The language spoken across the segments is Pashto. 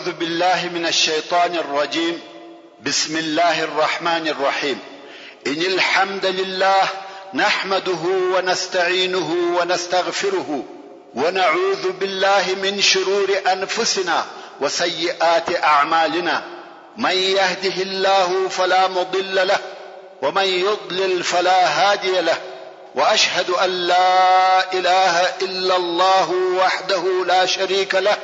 أعوذ بالله من الشيطان الرجيم. بسم الله الرحمن الرحيم. إن الحمد لله نحمده ونستعينه ونستغفره ونعوذ بالله من شرور أنفسنا وسيئات أعمالنا. من يهده الله فلا مضل له ومن يضلل فلا هادي له. وأشهد أن لا إله إلا الله وحده لا شريك له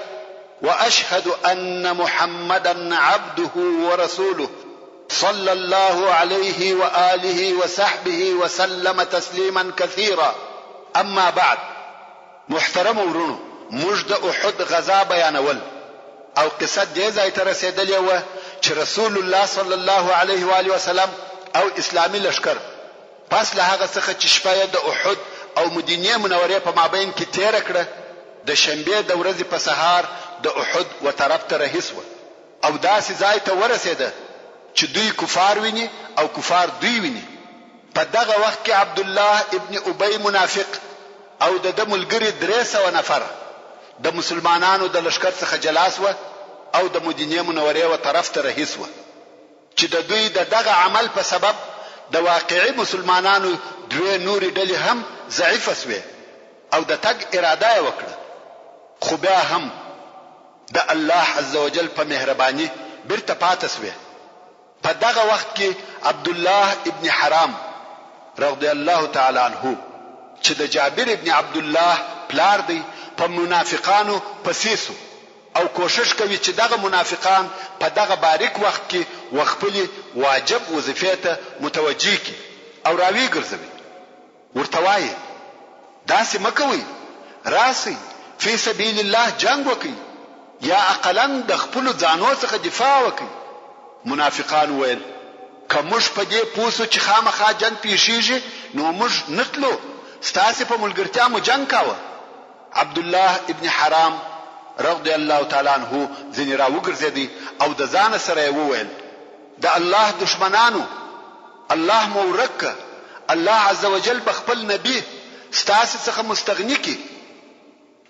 وأشهد أن محمدا عبده ورسوله صلى الله عليه وآله وصحبه وسلم تسليما كثيرا. أما بعد، محترم ورونو، مجد احد غزا بیانول او قصه دې ځای ته رسیدلې وه چې رسول الله صلی الله علیه و آله وسلم او اسلامي لشکر پس له هغه څخه چې شپه د احد او مدینه منورې په مابین کې تیر کړه، د شنبه د ورځې په سهار د احد و طرف ته رهي سوه او داسې ځای ته ورسېده چې دوی کفار ویني او کفار دوی ویني. په دغه وخت کې عبد الله ابن ابي منافق او د ملګری 300 نفر د مسلمانانو د لشکر څخه جلاس و او د مدینه منورې و طرف ته رهي سوه چې د دوی دغه عمل په سبب د واقعي مسلمانانو دوی نوري ډلې هم ضعیفه سوې او د تګ اراده یې وکړه. خو بیا هم د الله عز وجل په مهرباني بیرته پاتې سوې. په دغه وخت کې عبد الله ابن حرام رضی الله تعالی عنه چې د جابر ابن عبد الله پلار دی په منافقانو پسیسو او کوشش کوي چې دغه منافقان په دغه باریک وخت کې وخپلي واجب وظیفه ته متوجي کی او راوي ګرځوي. ورته وایي داسې مکوي، راسي فی سبیل الله جنگ وکي یا اقلن د خپل ځانو څخه دفاع وکي. منافقان ویل کومش په دې پوسو چې خامخا جنگ پیښیږي نو موږ نتلو، ستاسو په ملګرتیا مو جنگ کاوه. عبد الله ابن حرام رضی الله تعالی عنہ ځنی را وګرځیدي او د ځان سره وویل د الله دشمنانو، الله مورک، الله عز وجل بخپل نبی ستاسو څخه مستغنی کی،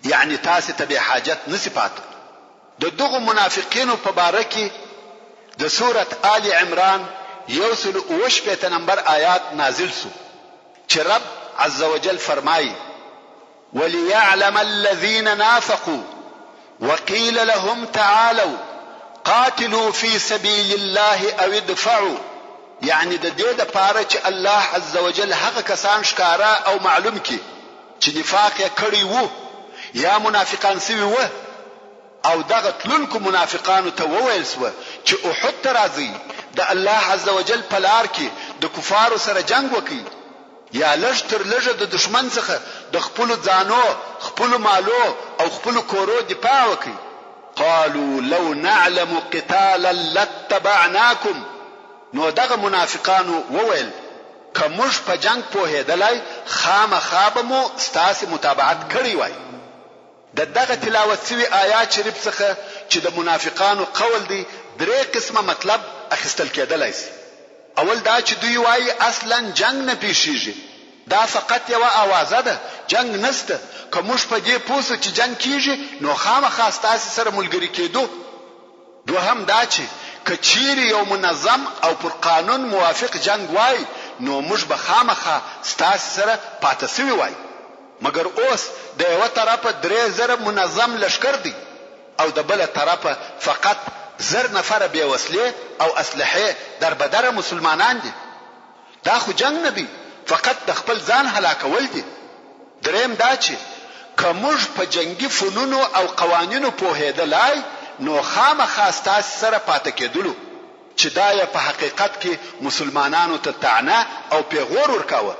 یعنی تاسو ته به حاجت نصفات. د دغه منافقینو په باره کې د سوره آل عمران 108 نمبر آیات نازل سو چې رب عز وجل فرمایي وليعلم الذين نافقوا وقيل لهم تعالوا قاتلوا في سبيل الله او ادفعوا. یعنی د دې د پاره چې الله عز وجل هغه کسان ښکارا او معلوم کی چې نفاق یې کړی وو یا منافقان سوي وو او دغه تلونکو منافقانو ته وویل سو چې احد ته راځي د الله عز وجل په لار کې د کفارو سره جنگ وکړي یا لږ تر لږه د دشمن څخه د خپل ځانو، خپل مالو او خپل کورو دفاع وکړي. قالوا لو نعلم قتالا لاتبعناكم. نو دغه منافقانو وویل کومش په جنگ پوهېدلای خامخا به مو ستاسو متابعت کړی وای. دغه تلاوت شوی آیات شریف څخه چې د منافقانو قول دی 3 قسمه مطلب اخیستل کېدلای شي. اول دا چې دوی وایي اصلا جنگ نه پیښیږي، دا فقط یو اوازه ده، جنگ نشته. کومش په دې پوسو چې جنگ کیږي نو خامخا ستاسو سره ملګری کېدو. دوهم دا چې کچيري یو منظم او پر قانون موافق جنگ وای نو موږ به خامخا ستاسو سره پاتې سوي وای. مګر اوس د یو طرفه 3000 منظم لشکر دی او د بل طرفه فقط 1000 نفر به وسلې او اسلحه در بدر مسلمانان دي. دا خو جنگ نه دی، فقط د خپل ځان هلاکول دي. دریم دا چې کومج په جنگي فنونو او قوانینو پوهېدلای نو خامخا ستاسو سره پاتې کېدلو چې دا یې په حقیقت کې مسلمانانو ته طعنه او پیغور ورکاوه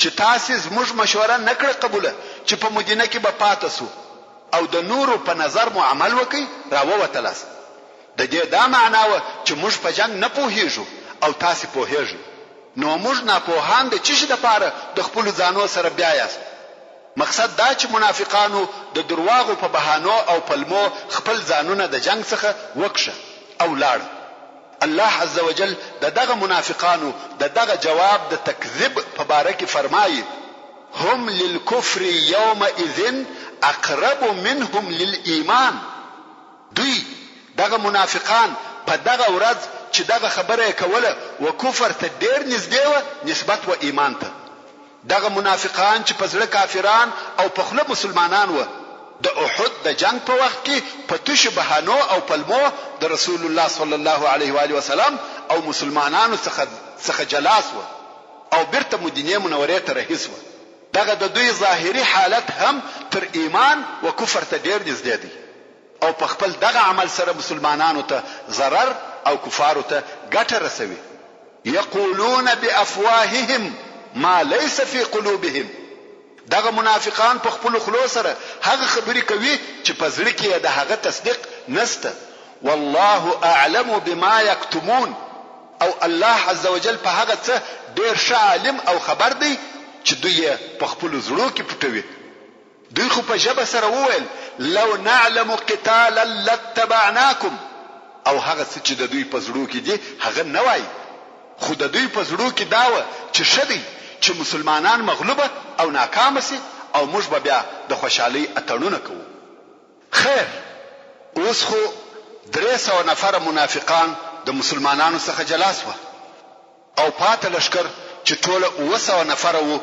چې تاسو زموږ مشوره نکړه قبوله چې په مدینه کې به پاتې سو او د نورو په نظر مو عمل وکي راووتلاس. د دې دا معنا و چې موږ په جنگ نه پوهیږو او تاسو پوهیږئ. نو موږ نه پوهان د چی د پاره د خپل ځانو سره بیا یاست. مقصد دا چې منافقانو د درواغو په بهانو او پلمو خپل ځانونه د جنگ څخه وکشه او لاړ. الله عز وجل دغه منافقانو دغه جواب د تکذیب په باره کې فرمایي هم للكفر يومئذ اقرب منهم للإيمان. دوی دغه منافقان په دغه ورځ چې دغه خبره کوله و کفر ته ډیر نږدې و نسبت و ایمان ته. دغه منافقان چې په زړه کافران او په خوله مسلمانان و د احد د جنگ په وخت کې په تشو بهانو او پلمو د رسول الله صلی الله علیه و آله وسلم او مسلمانانو څخه جلاس و او بیرته مدینه منوره ته رهیس و. دغه د دوی ظاهری حالت هم تر ایمان و کفر ته ډیر نږدې دی او په خپل دغه عمل سره مسلمانانو ته ضرر او کفارو ته ګټه رسوي. یقولون بافواههم ما ليس في قلوبهم. دغه منافقان په خپل خلو سره هغه خبرې کوي چې په زړه کې د هغه تصدیق نشته. والله اعلم بما يكتمون. او الله عز وجل په هغه څه ډیر ښه عالم او خبر دی چې دوی په خپل زړه کې پټوي. دوی خو په ژبه سره وویل لو نعلم قتالا لاتبعناكم. او هغه څه چې د دوی په زړه کې دي هغه نه وایي، خو د دوی په زړه کې دا و چې شدي چې مسلمانان مغلوبه او ناکام سي او موږ به بیا د خوشحالي اتړونه کوو. خیر، اوس خو 300 نفر منافقان د مسلمانانو څخه جلاس و او پاتې لشکر چې ټول 900 نفر وو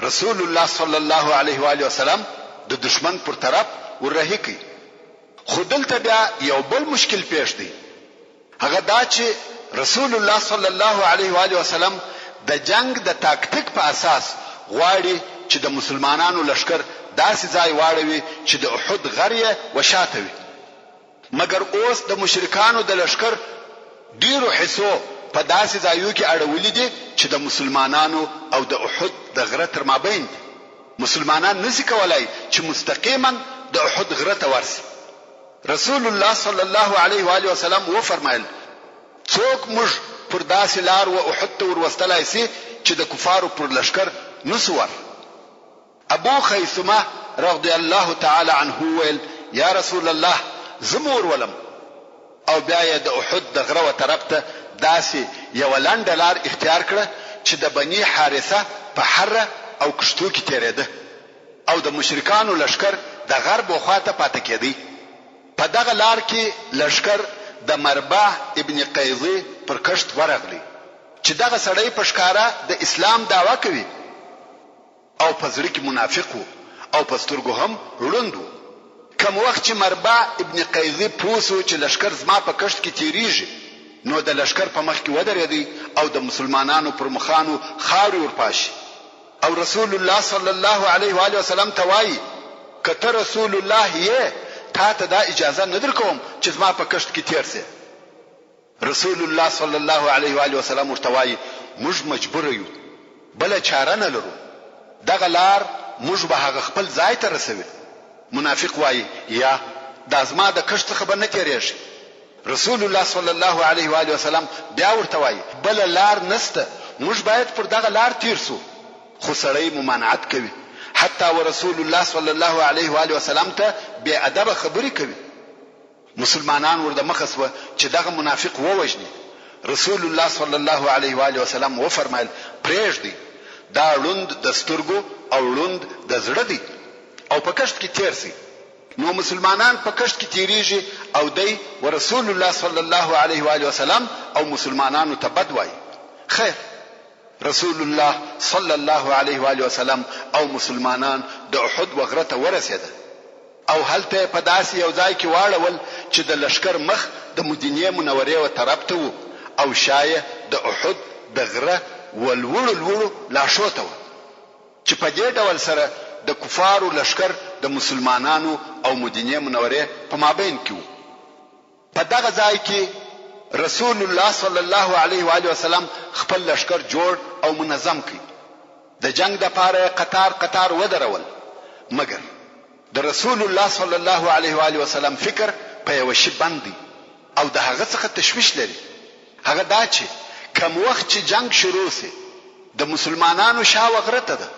رسول الله صلی الله علیه و آله وسلم د دشمن پر طرف ورهی کی. خو دلته بیا یو بل مشکل پیښ دی. هغه دا چې رسول الله صلی الله علیه و آله وسلم د جنگ د تاکتیک په اساس غواړي چې د مسلمانانو لشکر داسې ځای واړوي چې د احد غریه وشاتوي. مګر اوس د مشرکانو د لشکر ډیرو حصو په داسې ځایو کې اړولې دي چې د مسلمانانو او د احد د غره تر مابین دي. مسلمانان نشي کولای چې مستقیما د احد غره ته ورسي. رسول الله صلی الله علیه و آله وسلم و فرمایل څوک موږ پر داسې لار و احد ته ورستلای سي چې د کفارو پر لشکر نسور. ابو خیثمه رضی الله تعالی عنه ویل یا رسول الله زمور ولم. او بیا د احد د غره و طرف ته داسې یو لنډه لار اختیار کړه چې د بني حارثه په حره او کشتو کې تیرېده او د مشرکانو لشکر د غرب خواته پاتې کېدی. په دغه لار کې لشکر د مرباح ابن قیظی پر کشت ورغلی چې دغه سړی په ښکارا د اسلام دعوا کوي او په زړه کې منافق وو او په سترګو هم ړوند وو. کوم وخت چې مرباح ابن قیظی پوسو چې لشکر زما په کشت کې تیریږي نو د لشکر په مخ کې ودرېدی او د مسلمانانو پر مخانو خاورې ورپاشي او رسول الله صلی الله علیه و آله وسلم ته وایي کته رسول الله یې تا ته دا اجازه نه درکوم چې زما په کشت کې تیر سي. رسول الله صلی الله علیه و آله وسلم ورته وایي موږ مجبور یو، بل چاره نه لرو، دغه لار موږ به هغه خپل ځای ته رسوي. منافق وایي یا دا زما د کشت څخه به نه تیریږي. رسول الله صلی الله علیه و آله وسلم بیا ورته وایي بل لار نسته، موږ باید پر دغه لار تیر سو. خو سړی ممانعت کوي حتی ورسول الله صلی الله علیه و آله وسلم ته بے ادب خبرې کوي. مسلمانان ورته مخسوه چې دغه منافق ووجني. رسول الله صلی الله علیه و آله وسلم و فرمایل پرېږدي دا ړوند د سترګو او ړوند د زړه دی او په کشت کې تیر سي. نو مسلمانان په کشت کې تیریږي او دی ورسول الله صلی الله علیه و آله وسلم او مسلمانانو ته بد وایي. خیر، رسول الله صلی الله علیه و آله وسلم او مسلمانان د احد وغره ته ورسېدل او هلته په داسې یو ځای کې واړول چې د لشکر مخ د مدینه منورې و طرف ته وو او شایه د احد د غره ولوړو لاشو ته وو چې په دې ډول سره د کفارو لشکر د مسلمانانو او مدینه منورې په مابین کې وو. په دغه ځای کې رسول الله صلی الله علیه و آله وسلم خپل لشکر جوړ او منظم کړ. د جنگ د پاره قطار قطار ودرول. مګر د رسول الله صلی الله علیه و آله وسلم فکر په یو شی باندې او د هغه څخه تشویش لري. هغه دا چې کوم وخت چې جنگ شروع سي د مسلمانانو شاو غرته ده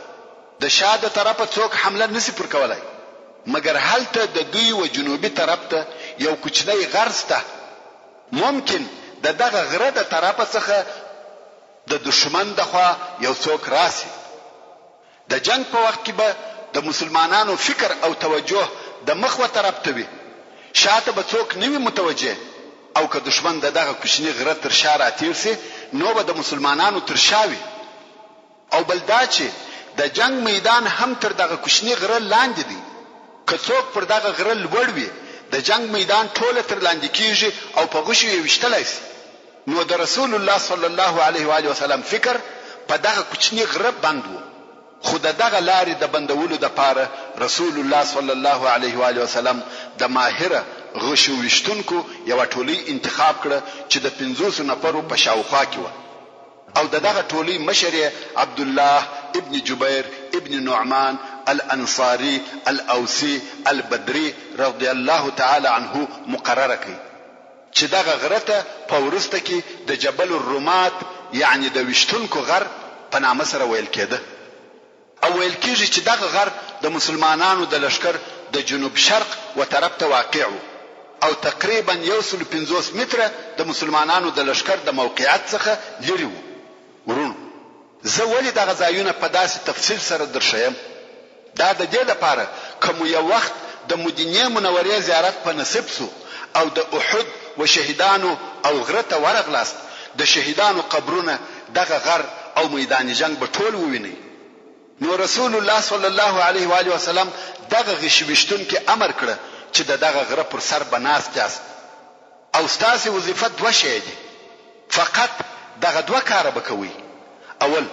د شاده طرفه څوک حمله نسی پر کولای مګر هلته د دوی و جنوبي طرف ته یو کوچنی غرسته ممکن د دغه غره د طرفه څخه د دشمن دخوا یو څوک راسي. د جنگ په وخت کې به د مسلمانانو فکر او توجه د مخ و طرف ته وي، شاته به څوک نوی متوجه او که دشمن دغه کوچنی غره تر شا راتیر سي نو به د مسلمانانو تر شا وي. او بل دا چې د جنگ میدان هم تر دغه کوچنی غره لاندې دی. که څوک پر دغه غره لوړ وي د جنگ میدان ټوله تر لاندې کیږي او په غشو یې وشتلای شي. نو د رسول الله صلی الله علیه و آله وسلم فکر په دغه کوچنی غره بند وو. خو دغه لارې د بندولو د پاره رسول الله صلی الله علیه و آله وسلم د ماهره غشو وشتونکو یو ټولي انتخاب کړ چې د 500 نفرو په شاوخوا کې و. او دغه ټولي مشر عبد الله ابن جبیر ابن نعمان الانصاري الاوسي البدري رضی الله تعالی عنه مقرره کړ چې دغه غره ته په ورسته کې د جبل الرمات یعنی د وشتونکو غر په نامه سره ویل کېده. او ویل کېږي چې دغه غر د مسلمانانو د لشکر د جنوب شرق و طرف ته واقع و او تقریبا 150 متره د مسلمانانو د لشکر د موقعیت څخه لري و. ورونو زه ولې دغه ځایونه په داسې تفصیل سره درشم؟ دا د دې لپاره کوم یو وخت د مدینه منورې زیارت په نصیب سو او د احد و شهیدانو او غره ته ورغلاست د شهیدانو قبرونه دغه غر او میدان جنگ به ټول وویني. نو رسول الله صلی الله علیه و آله وسلم دغه غشوشتون کې امر کړ چې دغه غره پر سر بناست یاست او ستاسو وظیفه دوه شی دي. فقط دغه دوه کار وکوي. اول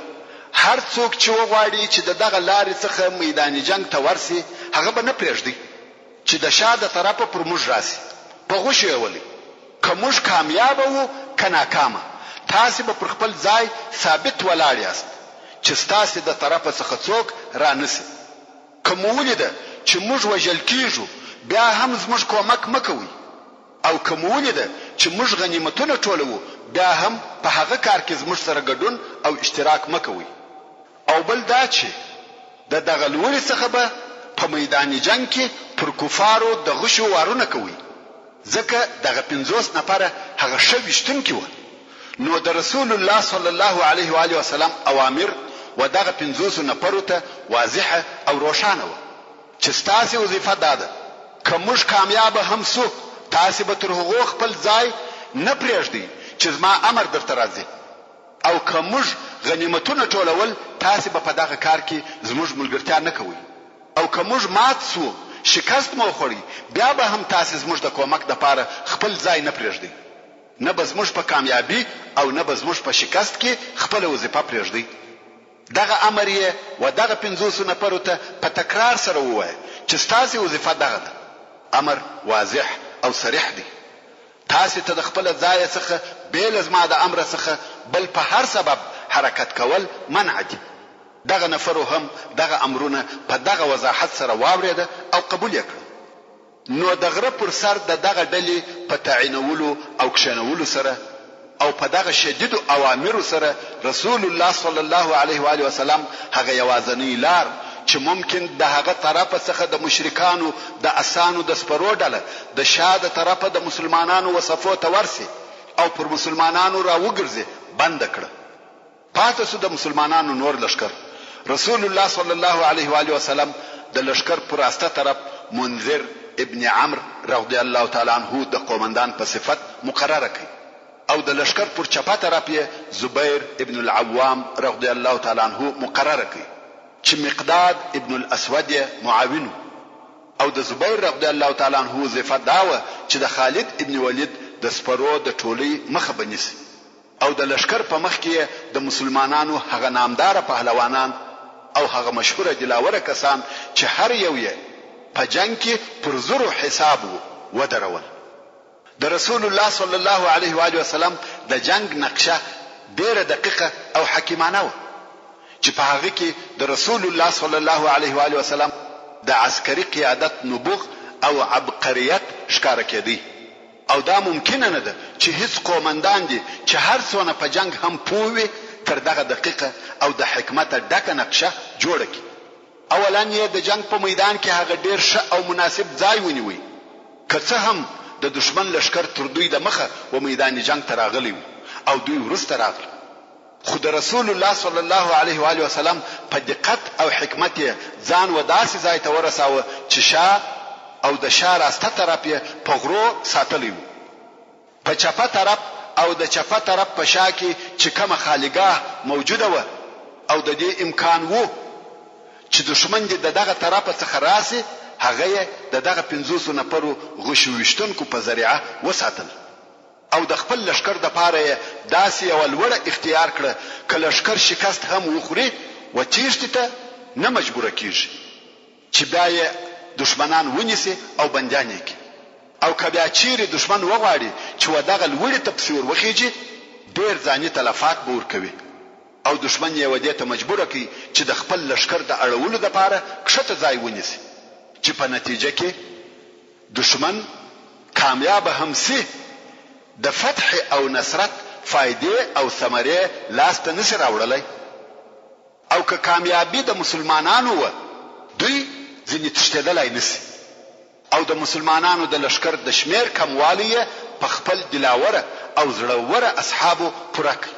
هر څوک چې وغواړي چې دغه لارې څخه میدان جنگ ته ورسي هغه به نه پرېږدي چې د شاده طرفه پر موږ راسي په غوښه ولي. که موږ کامیاب وو که ناکامه تاسو به پر خپل ځای ثابت ولاړ یاست چې تاسو د طرفه څخه څوک را نسی. کوم ولیده چې موږ وژل کیږو بیا هم زموږ کومک مکوي او کوم ولیده چې موږ غنیمتونه ټولو بیا هم په هغه کار کې زموږ سره ګډون او اشتراک مکوي. او بل دا چې دغه لوري څخه به په میدان جنگ کې پر کفارو د غشو وارونه کوي ځکه دغه 50 نفره هغه شويشتون کې و. نو د رسول الله صلی الله علیه و آله وسلم اوامر و دغه 500 نفرو ته واضحه او روښانه و چې تاسو وظیفه ده کوم کامیاب هم سو تاسو به تر هغه خپل ځای نه پرېږدئ چې ما امر درته راځي او کوم غنیمتونه ټولول تاسو به په دغه کار کې زموږ ملګرتیا نه کوي او کوم مات سو شکست مو خوري بیا به هم تاسو زموږ د کومک د پاره خپل ځای نه پرېږدئ. نه به زموږ په کامیابی او نه به زموږ په شکست کې خپل وظیفه پرېږدئ. دغه امر یې و دغه 500 نفرو ته په تکرار سره ووایي چې تاسو وظیفه دغه ده. امر واضح او صریح دی. تاسو ته د خپل ځای څخه بیل زما د امر څخه بل په هر سبب حرکت کول منع دي. دغه نفرو هم دغه امرونه په دغه وضاحت سره واورېده او قبول یې کړ. نو د غره پر سر دغه ډلې په تعینولو او کښنولو سره او په دغه شدید اوامر سره رسول الله صلی الله علیه و آله وسلم هغه یوازنی لار چې ممکن د هغه طرفه څخه د مشرکانو د اسانو د سپرو ډله د شاده طرفه د مسلمانانو وصفو ته ورسي او پر مسلمانانو را وګرځي بند کړ. پاتې سو د مسلمانانو نور لشکر. رسول الله صلی الله علیه و آله وسلم د لشکر پر راسته طرف منذر ابن عمرو رضی الله تعالی عنہ د قومندان په صفت مقرره کړ او د لشکر پر چپه طرف یې زبیر ابن العوام رضی الله تعالی عنہ مقرره کړ چې مقداد ابن الاسود معاون او د زبیر رضی الله تعالی عنہ صفت داوه چې د خالد ابن ولید د سپرو د ټولي مخه بنسي او د لشکر په مخ کې د مسلمانانو هغه نامدار پهلوانان او هغه مشهور دلاوره کسان چې هر یو یې په جنگ کې پر زرو حساب ودرول. د رسول الله صلی الله علیه و آله وسلم د جنگ نقشه ډیره دقیقه او حکیمانه و چې په هغه کې د رسول الله صلی الله علیه و آله وسلم د عسکري قیادت نبوغ او عبقریت ښکار کېدی. او دا ممکن نه ده چې هیڅ قومندان دي چې هر څونه په جنگ هم پوهوي تر دغه دقیقه او د حکمت ډکه نقشه جوړه کړي. اولا یې د جنگ په میدان کې هغه ډیر ښه او مناسب ځای ونیوي که څه هم د دشمن لشکر تر دوی د مخه و میدان جنگ ته راغلی او دوی ورسته راغلی. خو د رسول الله صلی الله علیه و آله وسلم په دقت او حکمت ځان و داسې ځای ته ورساوه چې شاه او د شاه راسته طرف یې په غرو ساتلی و. په چپه طرف او د چپه طرف په شا کې چې کومه خالیګاه موجوده و او د دې امکان وو چې دشمن دې دغه طرف څخه راسي، هغه دغه 500 نفرو غشوشتونکو په ذریعہ وساتل او د خپل لشکر د پاره داسې یو لوړه اختیار کړه چې لشکر شکست هم وخوري و تیښتې ته نه مجبور کیږي، چې بیا یې دشمنان ونیسي او بندیان یې کړي، او که بیا چیرې دشمن وغواړي چې ودغه لوړې ته پسې ورخیږي ډېر ځاني تلفات به ورکوي او دشمن یې ودې ته مجبور کړي چې د خپل لشکر د اړولو لپاره کښته ځای ونیسي، چې په نتیجه کې دشمن کامیاب هم سي، د فتح او نصرت فائدې او ثمرې لاس ته نشي راوړلای. او که کامیابی د مسلمانانو و دوی ځینې تښتېدلای نشي، او د مسلمانانو د لشکر د شمیر کموالی په خپل دلاوره او زړوره اصحابو پوره کړ.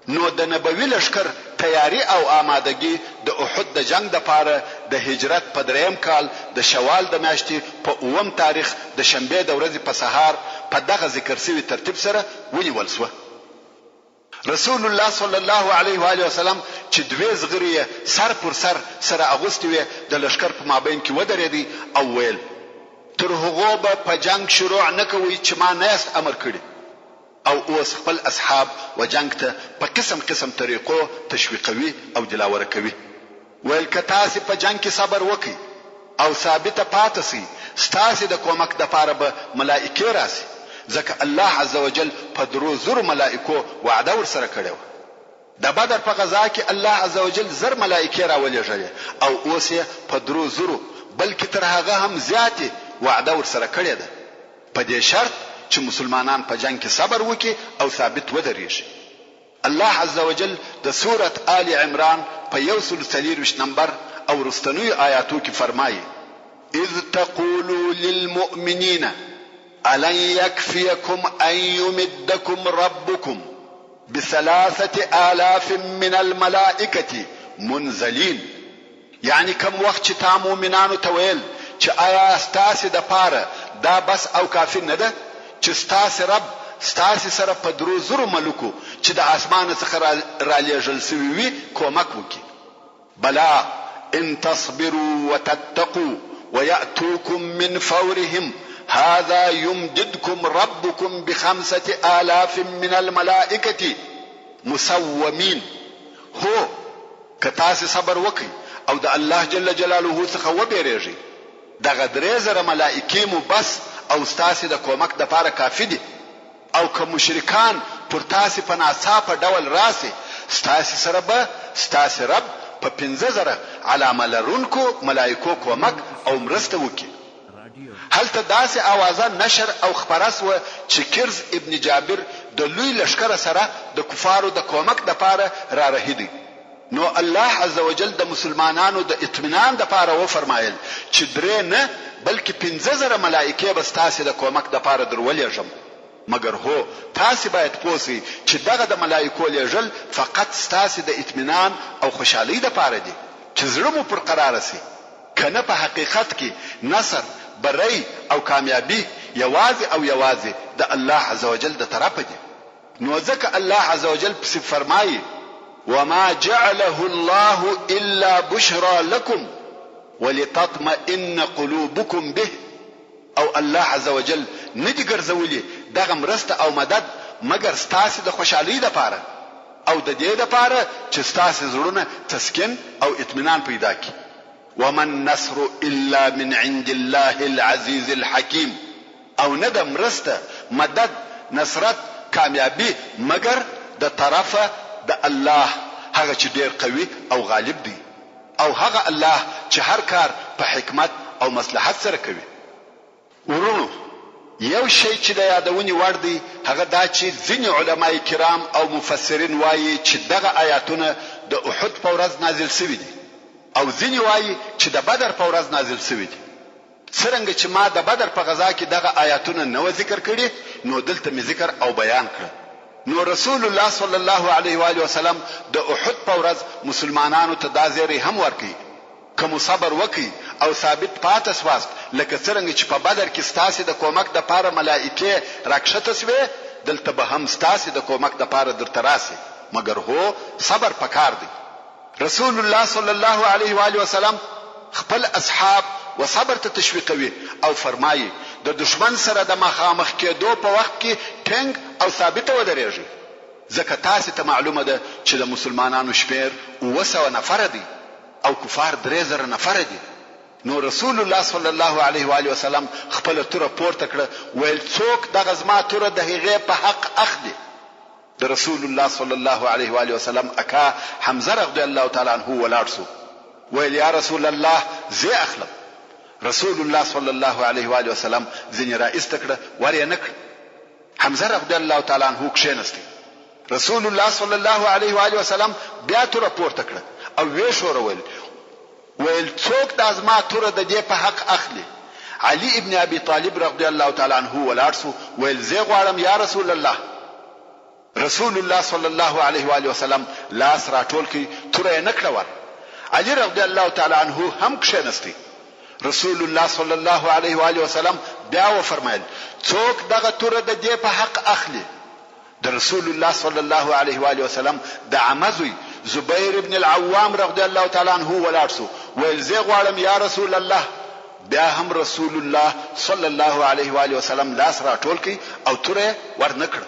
نو د نبوي لشکر تیاری او آمادګي د احد د جنگ د پاره د هجرت په 3م کال د شوال د میاشتې په 9م تاریخ د شنبه د ورځې په سهار په دغه ذکر شوی ترتیب سره ونیول شو. رسول الله صلی الله علیه و آله وسلم چې دوی زغری سر پر سر سره اغوستوي د لشکر په مابین کې ودرېدي او ویل تر هغه به په جنگ شروع نکوي چې ما نه امر کړی، او اوس خپل اصحاب و جنگ ته په قسم قسم طریقو تشویقوي او دلاوره کوي. ویل که تاسو په جنگ کې صبر وکړئ او ثابته پاتې سئ، ستاسو د کومک د پاره به ملائکه راسي، ځکه الله عزوجل په 300 ملائکو وعده ورسره کړو. د بدر په غزا کې الله عزوجل زر ملائکه راولېږي او اوس یې په 300 بلکې تر هغه هم زیاتې وعده ورسره کړې ده، په دې شرط چې مسلمانان په جنگ کې صبر وکړي او ثابت ودرېږي. الله عزوجل د سورة آل عمران په 123 نمبر او رستنوي آیاتو کې فرمایي: اذ تقولوا للمؤمنين ألن يكفيكم أن يمدكم ربكم ب3,000 من الملائكة منزلين. يعني كم وقت تا مؤمنانو تویل چې آیا ستاسو د پاره دا بس او کافی نه ده چې ستاسو رب ستاسو سره په 300 ملکو چې د اسمان څخه را لېږل شوي وي کومک وکړي؟ بلا ان تصبروا وتتقوا ويأتوكم من فورهم هذا يمددكم ربكم ب5,000 من الملائكة مسومين. هو کتاس صبر وکي او د الله جل جلاله څخه وبېریږي، دغه 3,000 ملائکه مو بس او ستاسو د کومک د پاره کافی دي. او که مشرکان پر تاسو په ناڅاپه ډول راسي، ستاسو سره به ستاسو رب په 15,000 علامه لرونکو ملائکو کومک او مرسته وکي. هلته داسې اوازه نشر او خبرس و چې کرز ابن جابر د لوی لشکره سره د کفارو د کومک د پاره را رهیدي. نو الله عزوجل د مسلمانانو د اطمینان د پاره و فرمایل چې 3 نه بلکې 15,000 ملائکه به تاسو د کومک د پاره درولېږم. مگر هو تاسو باید پوسی چې دغه د ملائکو لېږل فقط تاسو د اطمینان او خوشحالي د پاره دي چې زړه مو پر قرار شي، کنه په حقیقت کې نصر بری او کامیابی یوازې او یوازې د الله عزوجل د طرفه دي. نو ځکه الله عزوجل په فرمایي وما جعله الله الا بشرى لكم ولتطمئن قلوبكم به. او الله عزوجل ندی ګرځولي دغه مرسته او مدد مگر ستاسو د خوشحالي لپاره او د دې لپاره چې ستاسو زړونه تسکین او اطمینان پیدا کړي. وما النصر الا من عند الله العزيز الحكيم. او نه د مرسته مدد نصرت کامیابی مگر د طرفه د الله هغه چې ډیر قوي او غالب دی، او هغه الله چې هر کار په حکمت او مصلحت سره کوي. ورونو یو شی چې د یادونې وړ دی هغه دا چې ځینې علماي کرام او مفسرین وایي چې دغه آیاتونه د احد په ورځ نازل شوي دي، او ځینې وایي چې د بدر په ورځ نازل شوي دي. څرنګه چې ما د بدر په غزا کې دغه آیاتونه نو ذکر کړي، نو دلته می ذکر او بیان کړ. نو رسول الله صلی الله علیه و آله وسلم د احد په ورځ مسلمانانو ته دا زیری هم ورکړي کوم صبر وکي او ثابت پاتې سواست، لکه څنګه چې په بدر کې ستاسو د کومک د پاره ملائکه راکښته شوه، دلته به هم ستاسې د کومک دپاره درته راسي، مګر هو صبر پکار دی. رسول الله صلی الله علیه و آله وسلم خپل اصحاب و صبر ته تشویقوي او فرمایي د دشمن سره د مخامخ کېدو په وخت کې ټینګ او ثابت ودرېږي، ځکه تاسې ته معلومه ده چې د مسلمانانو شمیر 900 نفر دي او کفار 3000 نفر دي. نو رسول الله صلی الله علیه و آله وسلم خپل توره پورته کړه، ویل څوک دغه زما توره د هغې په حق اخلي. د رسول الله صلی الله علیه و آله وسلم اکا حمزه رضی الله تعالی عنہ ولاړ سو، ویل یا رسول الله زه اخلم. رسول الله صلی الله علیه و آله وسلم ځنې راایسته کړه، ور یې نه کړ. حمزه رضی الله تعالی عنہ کښېنستی. رسول الله صلی الله علیه و آله وسلم بیا توره پورته کړه او وی شورول، ویل څوک د ازما توره د دې په حق اخلي. علي ابن ابي طالب رضی الله تعالی عنہ ولاړ سو، ویل زه غواړم یا رسول الله. رسول الله صلی الله علیه و آله وسلم لاس راټول کړي، توره نه کړه ور. علي رضی الله تعالی عنہ هم کښېنستی. رسول الله صلی الله علیه و آله وسلم بیا و فرمایل څوک دغه توره د دې په حق اخلي. د رسول الله صلی الله علیه و آله وسلم د عمزوی زبیر ابن العوام رضی الله تعالی عنہ ولاړ سو، ویل زه غواړم یا رسول الله. بیا هم رسول الله صلی الله علیه و آله وسلم لاس راټول کړي او توره ور نه کړه.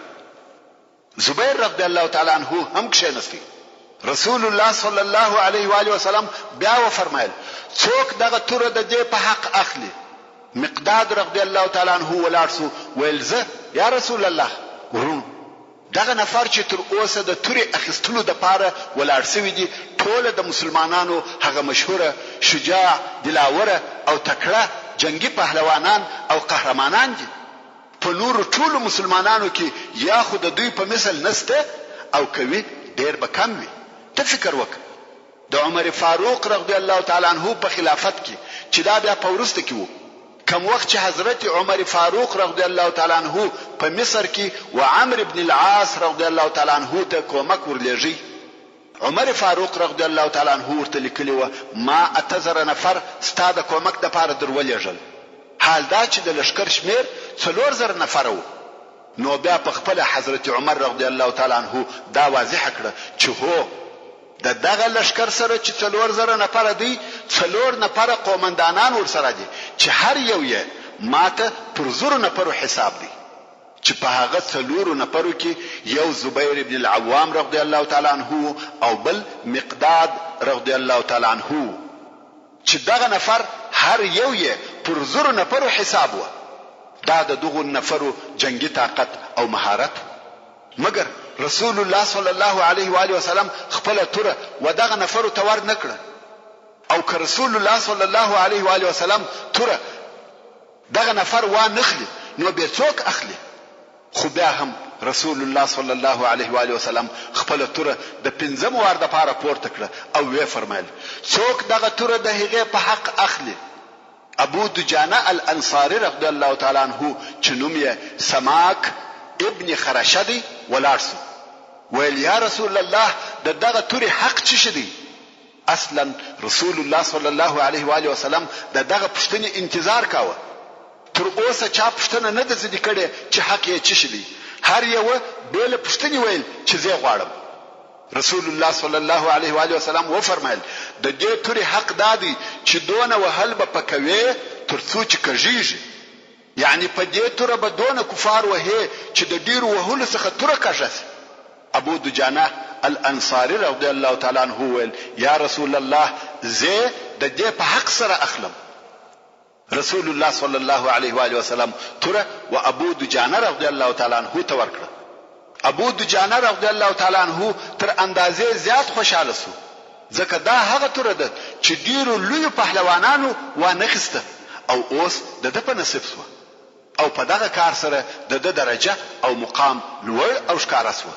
زبیر رضی الله تعالی عنہ هم کښېنستی. رسول الله صلی الله علیه و آله وسلم بیا و فرمایل څوک دغه توره د دې په حق اخلي. مقداد رضی الله تعالی عنہ ولاړ سو، ویل زه یا رسول الله. ورونو دغه نفر چې تر اوسه د تورې اخیستلو د پاره ولاړ سوي دي ټول د مسلمانانو هغه مشهوره شجاع دلاوره او تکړه جنگي پهلوانان او قهرمانان دي. په نور ټول مسلمانانو کې یا خو د دوی په مثل نسته او کوي ډیر به کم وي. ته فکر وکړه د عمر فاروق رضی الله تعالی عنہ په خلافت کې چې دا بیا په ورسته کې وو، کم وخت چې حضرت عمر فاروق رضی الله تعالی عنہ په مصر کې و عمرو ابن العاص رضی الله تعالی عنہ ته کومک ورلېږي، عمر فاروق رضی الله تعالی عنہ ورته لیکلی و ما 8000 نفر ستاسو د کومک د پاره درولېږل. حال دا چې د لشکر شمیر 4000 نفر وو. نو بیا په خپل حضرت عمر رضی الله تعالی عنہ دا واضح کړه چې هو د دغه لشکر سره چې 4000 نفر دي 4 نفر قومندانان ورسره دي چې هر یو یې ماته پر 0 نفر حساب دي، چې په هغه 4 نفرو کې یو زبیر ابن العوام رضی الله تعالی عنہ او بل مقداد رضی الله تعالی عنہ، چې دغه نفر هر یو یې پر 0 نفر حساب و. دا د دغه نفرو جنگي طاقت او مهارت. مګر رسول الله صلی الله علیه و آله وسلم خپل توره و دغه نفرو تور نکړه، او که رسول الله صلی الله علیه و آله وسلم توره دغه نفر و نخلی نو به څوک اخلي. خو بیا هم رسول الله صلی الله علیه و آله وسلم خپل توره د 15 وار د پاره پورته کړه او وی فرمایل څوک دغه توره د هغه په حق اخلي. ابو دجانه الانصاری رضی الله تعالی عنہ چې نوم یې سماک ابن خرشدی ولاړ سو، ویل یا رسول الله دغه توري حق څه شدی. اصلا رسول الله صلی الله علیه و آله وسلم دغه پښتنې انتظار کاوه. تر اوسه چا پښتنه نه د زدي کړي چې حق یې څه شدی. هر یو بل پښتنې ویل چې زه غواړم. رسول الله صلی الله علیه و آله وسلم و فرمایل د دې توري حق دادی چې دونه وهل به پکوي ترڅو چې کژیږي، یعنی په دې توره به دونه کفار وهي چې د ډیر وهلو څخه توره کژه. ابو دجانه الانصاری رضی الله تعالی عنہ ویل یا رسول الله زه د دې په حق سره اخلم. رسول الله صلی الله علیه و آله وسلم توره و ابو دجانه رضی الله تعالی عنہ ته ورکړه. ابو دجانه رضی الله تعالی عنہ تر اندازې زیات خوشاله سو، ځکه دا هغه توره ده چې ډیرو لوی پهلوانانو و نخسته او اوس د په نصیب سو، او په دغه کار سره د درجه او مقام لوړ او ښکارا سو.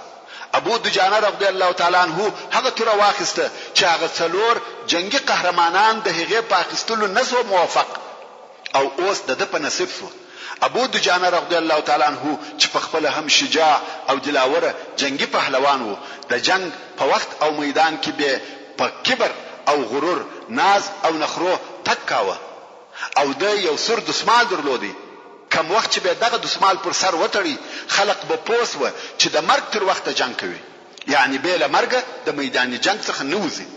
ابو دجانه رضی الله تعالی عنہ هغه توره واخسته چې هغه 4 جنگي قهرمانان د هغه په اخیستلو نسو موافق او اوس د په نصیب سو. ابو دجانه رضی الله تعالی عنہ چې په خپل هم شجاع او دلاوره جنگي پهلوان وو، د جنگ په وخت او میدان کې به په کبر او غرور ناز او نخرو تکاوه او د یو سر دسمال درلودي. کم وخت چې به دغه دسمال پر سر وتړي خلق به پوس و چې د مرګ تر وخته جنگ کوي، یعنی به له مرګ د میدان جنگ څخه نه وځي.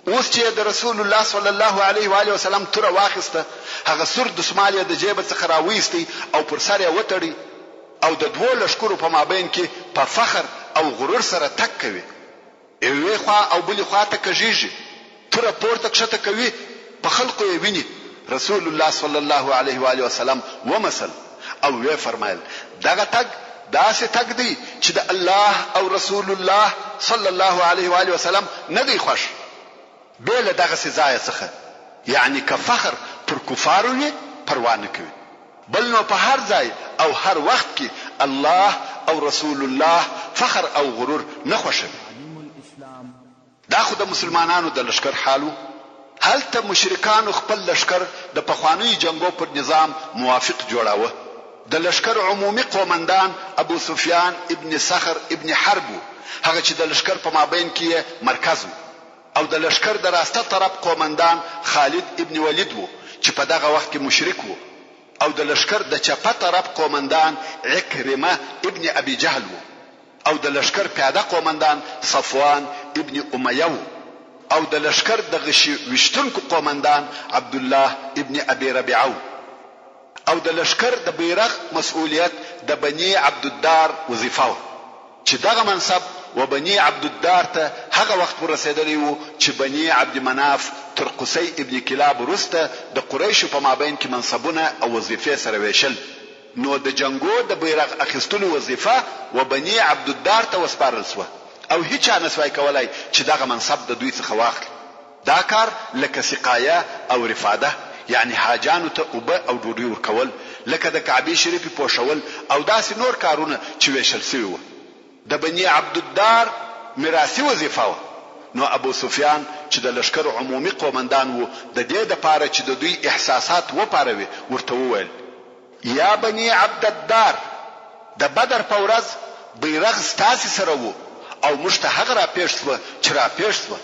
اوس چې د رسول الله صلی الله علیه و آله وسلم تر واخسته، هغه سر دسمال د جیب څخه راوېستي او پر سر یې وتړي او د دوه لشکرو په مابین کې په فخر او غرور سره تک کوي. یوې خوا او بلې خوا ته کږیږي، تر پورته کښته کوي، په خلقو یې ویني. رسول الله صلی الله علیه و آله وسلم ومثل او وی فرمایل دغه تک داسې تک دی چې د الله او رسول الله صلی الله علیه و آله وسلم نه دی خوښ بل دغه ځای څخه، یعنی که فخر پر کفارو یې پروا نه کوي، بل نو په هر ځای او هر وخت کې الله او رسول الله فخر او غرور نه خوښوي. دا خو د مسلمانانو د لشکر حالو. هلته مشرکانو خپل لشکر د پخواني جنگو پر نظام موافق جوړاوه. د لشکر عمومي قومندان ابو سفیان ابن صخر ابن حرب، هغه چې د لشکر په مابین کې مرکز او د لشکر د راسته طرف قومندان خالد ابن ولید وو چې په دغه وخت کې مشرک وو، او د لشکر د چپه طرف قومندان عکرمه ابن ابي جهل وو، او د لشکر پیاده قومندان صفوان ابن امیه وو، او د لشکر د وشتونکو قومندان عبد الله ابن ابي ربيعه وو، او د لشکر د بیرغ مسؤلیت د بني عبد الدار وظیفه وو چې دغه منصب و بني عبد الدار ته هغه وخت ورسېدلی وو چې بني عبد مناف تر قصي ابن کلاب وروسته د قریشو په مابین کې منصبونه او وظیفې سره ویشل. نو د جنگو د بیرغ اخیستلو وظیفه و بني عبد الدار ته وسپارل شوه او هیڅ نسوای کولای چې دغه منصب د دوی څخه واخلي. دا کار لکه سقایا او رفاده، یعنی حاجانو ته اوبه او ډوډۍ ورکول، لکه د کعبه شریفې پوښول او داسې نور کارونه چې ویشل شوي وو. د بني عبد الدار میراثي وظیفه وه. نو ابو سفیان چې د لشکر عمومي قومندان وو، د دې دپاره چې د دوی احساسات وپاروي ورته وویل یا بني عبد الدار، د بدر په ورځ بیرغ ستاسې سره وو او موږ ته هغه راپېښ شوه چې راپېښ شوه.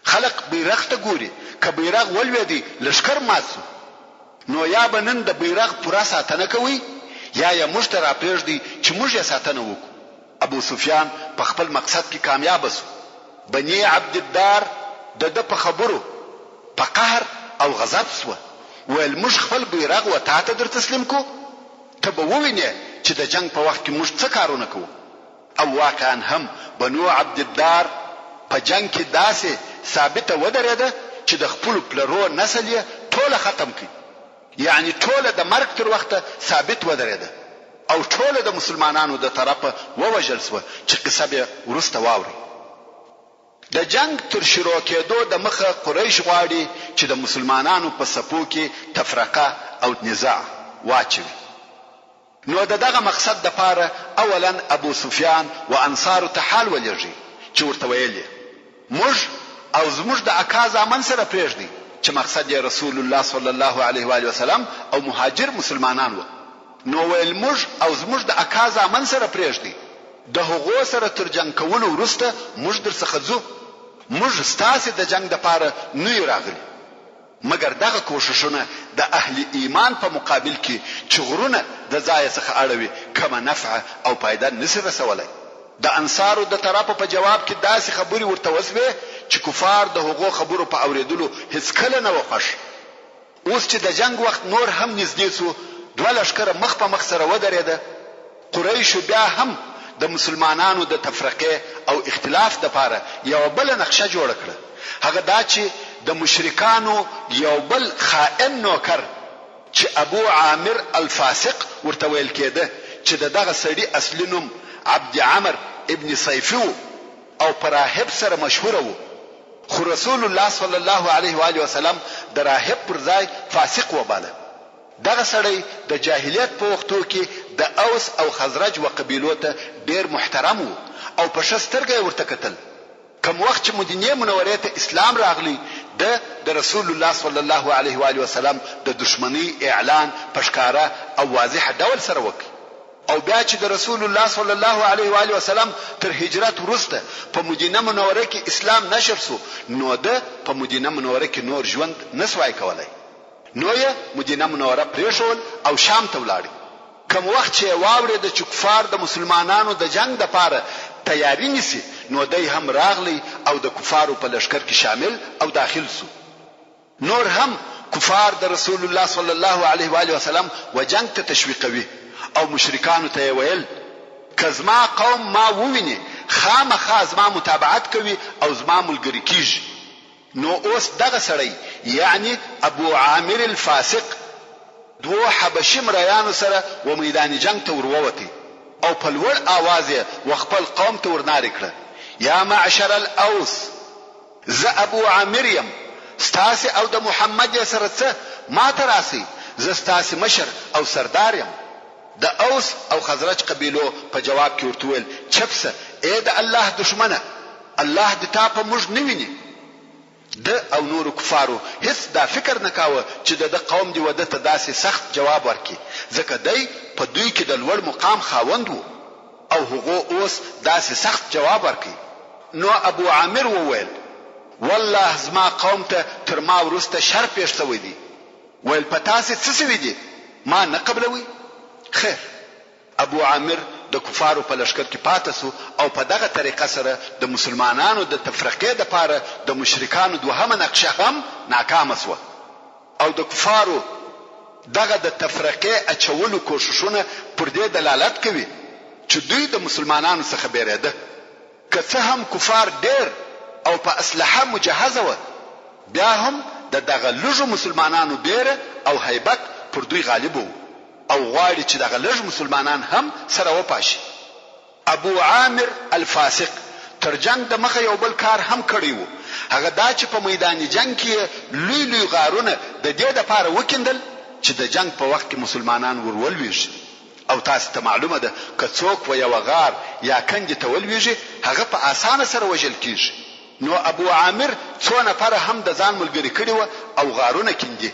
خلق بیرغ ته ګوري، که بیرغ ولوېدی لشکر مات شو، نو یا به نن د بیرغ پوره ساتنه کوي یا یې موږ ته راپرېږدي چې موږ یې ساتنه وکړو. ابو سفیان په خپل مقصد کې کامیاب شو. بني عبد الدار د ده په خبرو په قهر او غضب شو، ویل موږ خپل بیرغ و تا ته در تسلیم کو، ته به ووینې چې د جنگ په وخت کې موږ څه کارونه کوو. او واقعا هم بنو عبد الدار په جنگ کې داسې ثابته ودرېده چې د خپل پلرو نسل یې ټوله ختم کړي، یعنی ټوله د مرګ تر وخته ثابت ودرېده او ټوله د مسلمانانو د طرفه ووژل شوه چې قصه به وروسته واوري. د جنگ تر شروع کېدو د مخه قریش غواړي چې د مسلمانانو په صفو کې تفرقه او نزاع واچوي. نو دغه مقصد د پاره اولا ابو سفیان و انصار ته حال ولېږي چې ورته ویلي موږ او زموږ د اکا زامن سره پرېږدي، چې مقصد یې رسول الله صلی الله علیه و آله وسلم او مهاجر مسلمانان و. نو ویل موږ او زموږ د اکا زامن سره پرېږدي، د هغو سره تر جنگ کولو وروسته موږ درڅخه ځو، موږ ستاسې د جنگ دپاره نه یو راغلي. مګر دغه کوششونه د اهل ایمان په مقابل کې چې غرونه د ځای څخه اړوي کمه نفع او پایده نشي رسولی. د انصارو د طرفه په جواب کې داسې خبرې ورته وسوې چې کفار د هغو خبرو په اوریدلو هیڅ کله نه و خوښ. اوس چې د جنگ وخت نور هم نږدې سو، دوه لښکره مخ په مخ سره ودرېده. قریشو بیا هم د مسلمانانو د تفرقه او اختلاف دپاره یو بل نقشه جوړ کړه. هغه دا چې د مشرکانو یو بل خائن نوکر چې ابو عامر الفاسق ورته ویل کېده، چې دغه سړي اصلي نوم عبد عمر ابن صیفی او پر راهب سره مشهور وو، خو رسول الله صلی الله علیه و آله وسلم د راهب پر ځای فاسق وباله. دغه سړی د جاهلیت په وختو کې د اوس او خزرج و قبیلو ته ډیر محترم وو او په ښه سترګه ورته کتل. کوم وخت چې مدینه منورې ته اسلام راغلی، د رسول الله صلی الله علیه و آله وسلم د دشمنی اعلان په ښکاره او واضح ډول سره وکړ. او بیا چې د رسول الله صلی الله علیه و آله وسلم تر هجرت وروسته په مدینه منوره کې اسلام نشر شو، نو ده په مدینه منوره کې نور ژوند نسوای کولای. نو یې مدینه منوره پرېښول او شام ته ولاړ. کوم وخت چې واورېد چې کفار د مسلمانانو د جنگ لپاره تیاری نیسي نو دی هم راغلی او د کفارو په لشکر کې شامل او داخل سو. نور هم کفار د رسول الله صلی الله علیه و آله وسلم و جنگ ته تشویقوي او مشرکانو ته ویل کزما قوم ما وویني خامخا زما متابعت کوي او زما ملګری کیږي. نو اوس دغه سړی یعنی ابو عامر الفاسق دوه حبشي مریانو سره و میدان جنگ ته ورووتی او په لوړ आवाज یې خپل قوم ته ورناري کړ یا معشر الاوس ز ابو عامر یم ستاسي او د محمد سره څه ما تراسي ز ستاسي مشر او سردار یم. د اوس او خزرج قبيلو په جواب کې ورته ویل چپسه اې د الله دشمنه الله د تا په موږ نه ویني. د او نور کفارو هیڅ دا فکر نه کاوه چې د قوم دی وده ته داسې سخت جواب ورکړي ځکه دی په دوی کې د لوړ مقام خاوند وو او هغه اوس داسې سخت جواب ورکړي. نو ابو عامر وویل والله زما قوم ته تر ما ورسته شر پیښ شوی دی. ویل پتاسې څه شوی دی ما نه قبلوي. خیر ابو عامر د کفارو په لشکر کې پاتې سو او په دغه طریقه سره د مسلمانانو د تفرقې لپاره د مشرکانو دوهمه نقشه هم ناکامه سو او د کفارو دغه د تفرقې اچولو کوششونه پر دې دلالت کوي چې دوی د مسلمانانو څخه بیریده. که څه هم کفار ډېر او په اسلحه مجهزه و بیا هم دغه لږو مسلمانانو بیره او هیبت پر دوی غالب وو او غواړي چې دغه لږ مسلمانان هم سره وپاشي. ابو عامر الفاسق تر جنگ د مخه یو بل کار هم کړی وو. هغه دا چې په میدان جنگ کې لوی لوی غارونه د دې لپاره وکیندل چې د جنگ په وخت کې مسلمانان ورولويږي او تاسو ته معلومه ده که څوک و یو غار یا کندې ته ولويږي هغه په اسانه سره وژل کیږي. نو ابو عامر څو نفر هم د ځان ملګری کړي وو او غارونه کیندي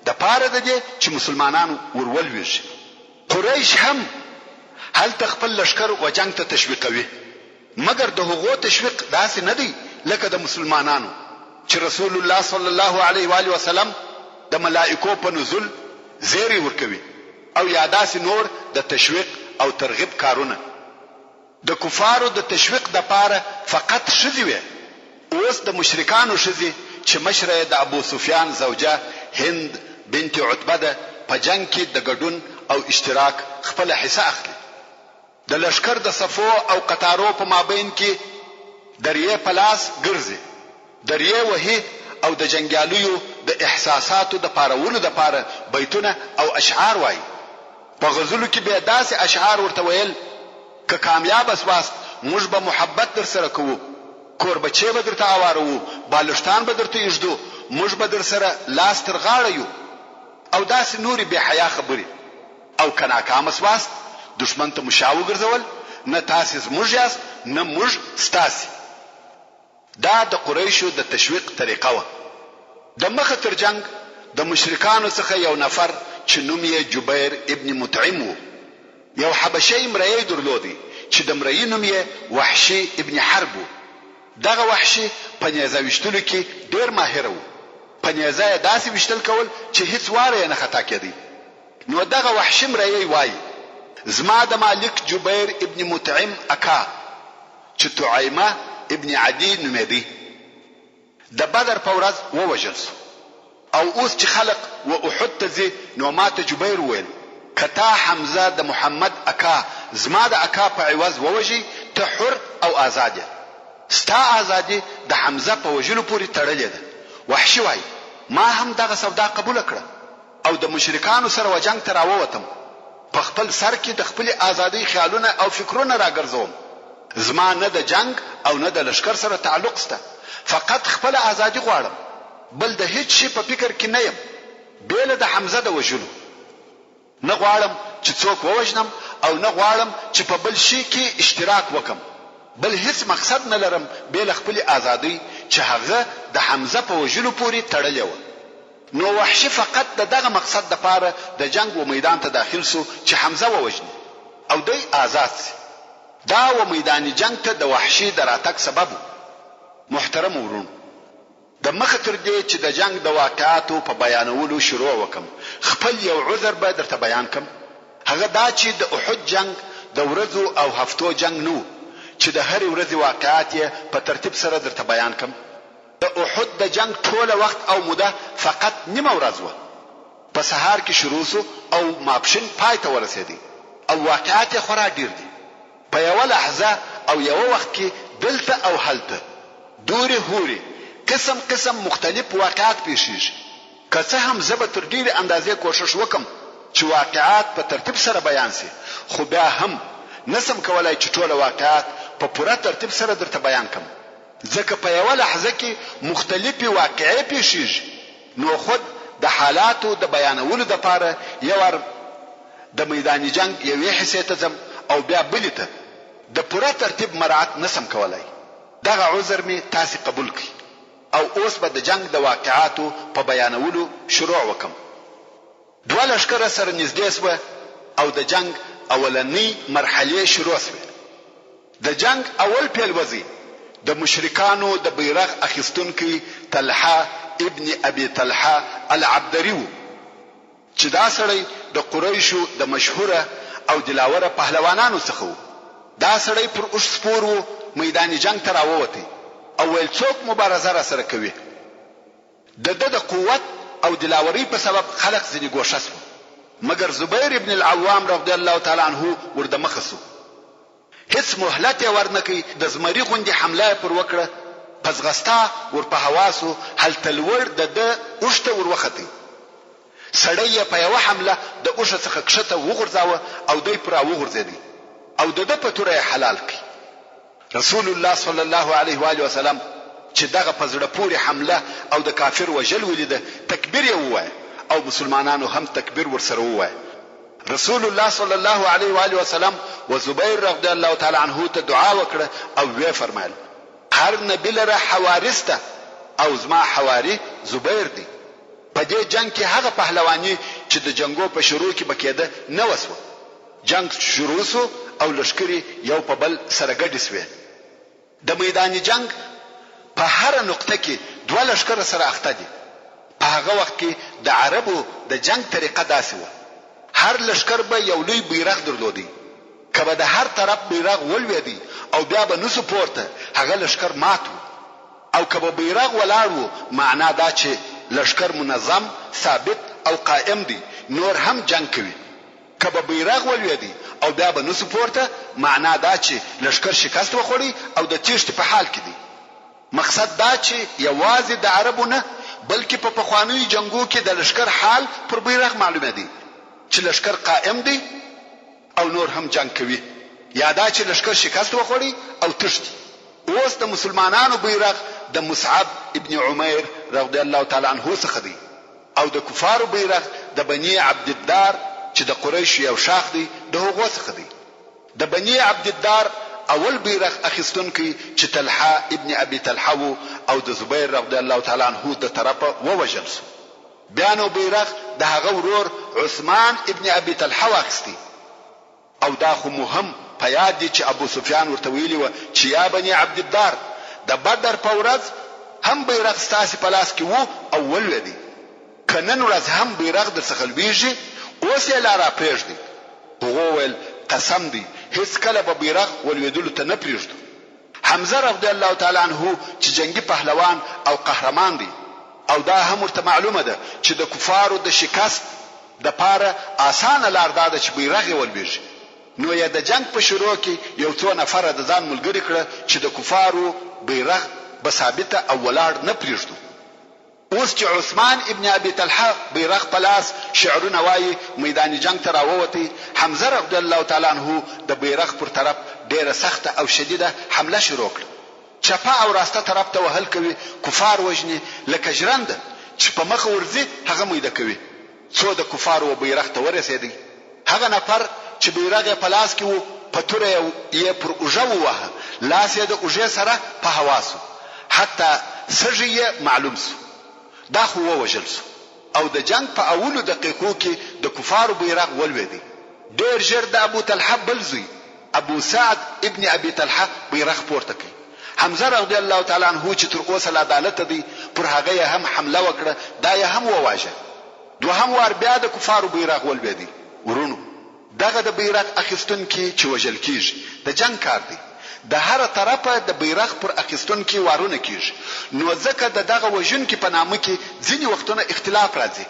د پاره د دې چې مسلمانانو ورولويږي. قریش هم هل تخپل لشکر و جنگ ته تشویقوي مګر د هغو تشویق داسې نه دی لکه د مسلمانانو چې رسول الله صلی الله علیه و آله وسلم د ملائکو په نزول زیری ورکوي او یا داسې نور د تشویق او ترغیب کارونه. د کفارو د تشویق د پاره فقط شذي وي. اوس د مشرکانو شذي چې مشره د ابو سفیان زوجه هند بنت عتبه ده په جنگ کې د ګډون او اشتراک خپل حصہ اخلي. د لشکر د صفو او قطارو په مابین کې دریه پلاس ګرځي دریه وهي او د جنگیالیو د احساساتو د پارولو د پاره بیتونه او اشعار وایي. په غزلو کې به داسې اشعار ورته ویل که کامیاب اسواست موږ به محبت در سره کوو کور بچي به درته اوارو بالشتان به درته یژدو موږ به در سره لاس تر غاړه یو او داسې نوري به حیا خبري او کنا کام اسواست دشمن ته مشاو ګرځول نه تاسو زموږ یاست نه موږ ستاسي. دا د قریشو د تشویق طریقه و. د مخه تر جنگ د مشرکانو څخه یو نفر چې نوم یې جبیر ابن مطعم و یو حبشي مریی درلودي چې د مریی نوم یې وحشي ابن حرب و. دغه وحشي په نیزه وشتلو کې ډیر ماهر و. په نیزه داسې وشتل کول چې هیڅ واره نه خطا کېدی. نو دغه وحشي مریی وایي زما د مالک جبیر ابن مطعم اکا چې تعیمه ابن عدی نومېدی د بدر په ورځ ووژل شو او اوس چې خلق و احد ته ځي نو ماته جبیر ویل کتا حمزه د محمد اکا زما د اکا په عوض ووژي ته حر او آزاد ستا آزادي د حمزه په وژلو پورې تړلې ده. وحشي وایي ما هم دغه سودا قبول کړه او د مشرکانو سره وجنګ ته راووتم په خپل سر کې د خپل آزادۍ خیالونه او فکرونه راګرځوم. زما نه د جنگ او نه د لشکر سره تعلق شته فقط خپل آزادي غواړم بل د هیڅ شي په فکر کې نه یم بیل د حمزه د وژلو. نه غواړم چې څوک ووژنم او نه غواړم چې په بل شي کې اشتراک وکم بل هیڅ مقصد نه لرم بیل خپل آزادۍ چې هغه د حمزه په وژلو پورې تړلې و. نو وحشي فقط دغه مقصد د پاره د جنگ و میدان ته داخل سو چې حمزه ووژني او دوی آزاد سي. دا و میدان جنگ ته د وحشي دراتک سبب. محترم ورون د مخه تر دې چې د جنگ د واقعاتو په بیانولو شروع وکم خپل یو عذر به درته بیان کم. هغه دا چې د احد جنگ د ورځو او هفتو جنگ نو چې د هر ورځې واقعات په ترتیب سره درته بیان کم. د احد د جنگ ټوله وخت او موده فقط نیمه ورځ و. په سهار کې شروع سو او ماپښین پای ته ورسېدی او واقعات خورا ډیر دي. په یو لحظه او یو وخت کې دلته او هلته دوري هوري قسم قسم مختلف واقعات پیښیږي. که څه هم زه به تر ډیرې اندازې کوشش وکم چې واقعات په ترتیب سره بیان سي، خو بیا هم نسم کولای چې ټول واقعات په پوره ترتیب سره درته بیان کم، ځکه په یو لحظه کې مختلفي واقعې پیښیږي. نو خود د حالاتو د بیانولو لپاره یو ور د میدان جنگ یوې حصے ته ځم او بیا بلې ته د پوره ترتیب مراعات نسم کولای. دغه عذر می تاسو قبول کړئ او اوس به د جنگ د واقعاتو په بیانولو شروع وکم. دوه لشکره سره نږدې سوه او د جنگ اولنی مرحله شروع سوه. د جنگ اول پیلوزی د مشرکانو د بیرغ اخیستونکي طلحه ابن ابي طلحه العبدري چې دا سړی د قریشو د مشهوره او دلاوره پهلوانانو څخه و. دا سړی پر اوښ سپور و میدان جنگ ته راووتی او ول څوک مبارزه را سره کوي. د قوت او دلاوري په سبب خلق ځنی ګوښه شو، مګر زبیر ابن العوام رضی الله تعالی عنه ورده مخسو. هیڅ مهلت ورنکي د زمری غوندي حمله پر وکړه، پسغستا ور په حواسو هل تلور د اوښته ور وختي. سړی په یو حمله د اوښه څخه کښته وغورځاوه او دوی پر وغورځېدی او د په توره حلال کړ. رسول الله صلی الله علیه و آله وسلم چې دغه پزړه پوری حمله او د کافر وجل ولیده تکبیر یې ووایه او مسلمانانو هم تکبیر ورسره ووایه. رسول الله صلی الله علیه و آله وسلم و زبیر رضی الله تعالی عنه ته دعا وکړه او وی فرمایل هر نبی لره حوارسته او زما حواری زبیر دی. په دې جنگ کې هغه پهلوانی چې د جنگو په شروع کې بکیده نه وسو. جنگ شروع سو او لشکري یو په بل سره ګډ شوه. د میدان جنگ په هر نقطه کې دوه لشکره سره اخته دي. په هغه وخت کې د عربو د جنگ طریقه داسې و، هر لشکر به یو لوی بیرغ درلودي. کله د هر طرف بیرغ ولوېدی او بیا به نسو پورته هغه لشکر ماتو، او کله بیرغ ولاړو معنا دا چې لشکر منظم ثابت او قائم دي، نور هم جنگ کوي. کله بیرغ ولوېدی او بیا به نسو پورته معنا دا چې لشکر شکست وخوري او د تیښتې په حال کې دي. مقصد دا چې یوازې د عربو نه بلکې په پخوانیو جنگو کې د لشکر حال پر بیرغ معلومه دي چې لشکر قائم دي او نور هم جنگ کوي، یا دا چې لشکر شکست وخوري او تښتي. اوس د مسلمانانو بیرغ د مصعب ابن عمیر رضی الله تعالی عنه څخه دی او د کفارو بیرغ د بنی عبد الدار چې د قریش یو شاخ دی د هغو څخه دی. د بنی عبد الدار اول بیرغ اخیستونکي چې طلحه ابن ابي طلحه او د زبیر رضی الله تعالی عنه د طرفه ووجل شو. بیا نو بیرغ د هغه ورور عثمان ابن ابي طلحه واخیستی. او دا خو مهم په یاد دي چې ابو سفیان ورته ویلی و چې یا بنی عبد الدار د بدر په ورځ هم بیرغ ستاسو په لاس کې وو او ولودي، کنن ورځ هم بیرغ در څخه لويږي اوس یې لاره پېژدي. هغه ول قسم دی هیڅ کله به بیرغ ولودلو ته نه پریږدو. حمزه رضی الله تعالی عنه چې جنگي پهلوان او قهرمان دی او دا هم ورته معلومه ده چې د کفارو د شکست د پاره اسانه لار ده چې بیرغ ولويږي. نو یا د جنگ په شروع کې یو څو نفر د ځان ملګری کړه چې د کفارو بیرغ به ثابته او ولاړ نه پریږدو. اوس چې عثمان ابن ابي طلحه بیرغ پلاس شعرونه وایي میدان جنگ ته راووتی. حمزه رضی الله تعالی عنه د بیرغ پر طرف ډیره سخته او شدیده حمله شروع کړه. چپه او راسته طرف ته وهل کوي، کفار وجني لکه ژرنده چې په مخ ورځي هغه میده کوي. څو د کفارو بیرغ ته ورسېدی، هغه نفر چې بیرغ په لاس کې وو په توره یې پر اوژه ووهه، لاس یې د اوژې سره په حواسو حتی سږي معلوم سو. دا خو ووجل سو او د جنگ په اولو دقیقو کې د کفارو بیرغ ولوېدی. ډېر ژر د ابو طلحه بل زوی ابو سعد ابن ابي طلحه بیرغ پورته کړ. حمزه رضی الله تعالی عنہ چې تر اوسه له عدالت دی پر هغه هم حمله وکړه، دا یې هم وواژه. دوهم وار بیا د کفارو بیرغ ولوېدی. ورونو دغه د بیرغ اخیستون کې چې وژل کیږي د جنگ کار دی. د هر طرفه د بیرغ پر اخیستون کې وارونه کیږي، نو ځکه دغه وژن کې په نامه کې ځینی وختونه اختلاف راځي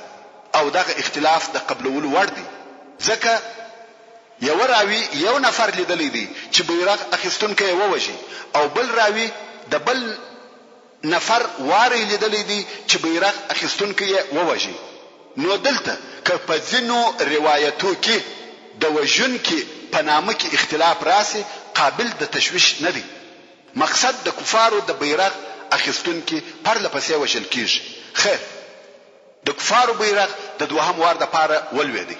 او دغه اختلاف د قبلولو وړ دی. ځکه یو راوی یو نفر لیدلی دی چې بیرغ اخیستون کې ووژي، او بل راوی د بل نفر واری لیدلی دی چې بیرغ اخیستون کې ووژي. نو دلته که په ځینو روایتو کې د وژن کې په نامه کې اختلاف راسي قابل د تشویش نه دی. مقصد د کفارو د بیرغ اخیستون کې پرله پسې وژل کیږي. خیر د کفارو بیرغ د دوهم وار د پاره ولوېدی.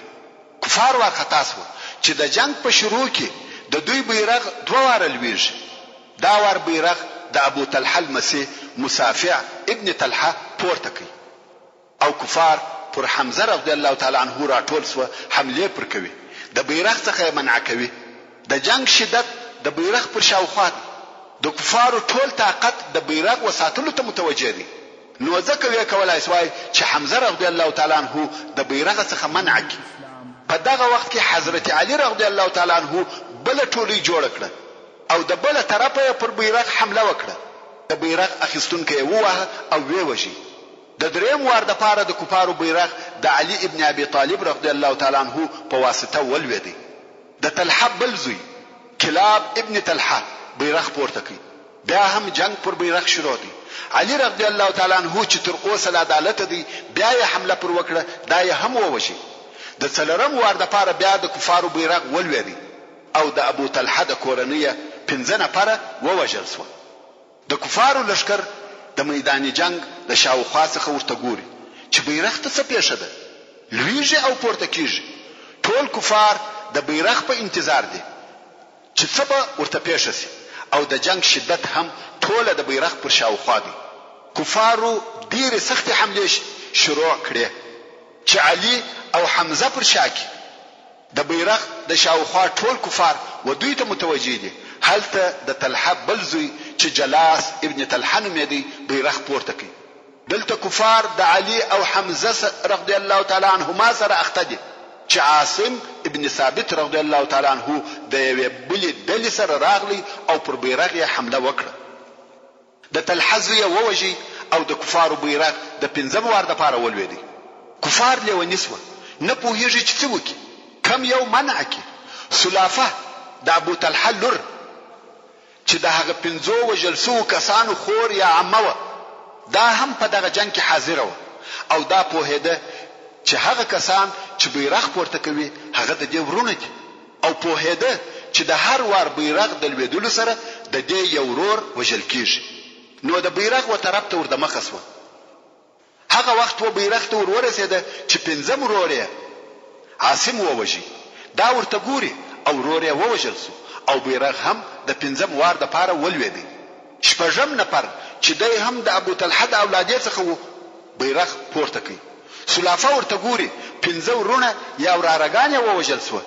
کفار وارخطا شو چې د جنگ په شروع کې د دوی بیرغ دوه وار لویږي. دا وار بیرغ د ابو طلحه المسیح مسافع ابن طلحه پورته کوي او کفار پر حمزه رضی الله تعالی عنہ راټول سو حمله پر کوي، د بیرغ څخه منع کوي. د جنگ شدت د بیرغ پر شاوخوا د کفارو ټول طاقت د بیرغ وساتلو ته متوجه دي. نو ځکه وی کولای شوی چې حمزه رضی الله تعالی عنہ د بیرغ څخه منع کړي. په دغه وخت کې حضرت علی رضی الله تعالی عنہ بل ټولی جوړ کړ او د بل طرفه پر بیرغ حمله وکړه. د بیرغ اخیستونکو ووه او وی وشي. د دریم وار د پاره د کفارو بیرغ د علی ابن ابي طالب رضی الله تعالی عنہ په واسطه ولوېدی. د طلحه بل زوی کلاب ابن طلحه بیرغ پورته کړ. بیا هم جنگ پر بیرغ شروع دی. علی رضی الله تعالی عنہ چې تر اوسه له عدالت دی بیا یې حمله پر وکړه، دا یې هم ووشي. د څلورم وار د پاره بیا د کفارو بیرغ ولوېدی او د ابو طلحه د کورنۍ 15 نفره ووژل شو. د کفارو لشکر د میدان جنگ د شاوخوا څخه ورته ګوري چې بیرغ ته څه پیښه ده، لویږي او پورته کیږي. ټول کفار د بیرغ په انتظار دي چې څه به ورته پیښ شي او د جنگ شدت هم ټول د بیرغ پر شاوخوا دي. کفارو ډېر سخت حمله شروع کړې چې علي او حمزه پر شاکی د بیرغ د شاوخوا ټول کفار و دوی ته متوجه دي. هلته د طلحه بل زوی چې جلاس ابن طلحه نومې دی بیرغ پورته کوي. دلته کفار د علي او حمزه رضی الله تعالی عنهما سره اخته دي چې عاصم ابن ثابت رضی الله تعالی عنہ د یوې بلې ډلې سره راغلی او پر بیرغ یې حمله وکړه. د طلحه زوی ووژي او د کفارو بیرغ د 15 وار د پاره ولوېدی. کفار لیونی سو، نه پوهیږي چې څه وکړي، کم یو منع کړي. سلافه د ابو طلحه لور چې د هغه 15 وژل سو کسانو خور یا عمه دا هم په دغه جنگ کې حاضر و او دا پوهیده چې هغه کسان چې بیرغ پورته کوي هغه د دې ورونه دي او پوهیده چې د هر وار بیرغ د لویدلو سره د دې یو ورور وژل کیږي. نو د بیرغ و طرف ته ورده مخ شو. هغه وخت و بیرغ ته ورسېده چې 15 ورور یې عاصم ووژي. دا ورته ګوري او ورور یې ووژل سو او بیرغ هم د 15 وار د پاره ولوېدی. شپږم نفر چې دای هم د ابو طلحه د اولادې څخه وو بیرغ پورته کوي. سلافه ورته ګوري 15 ورونه یا ورارګان ووژل سو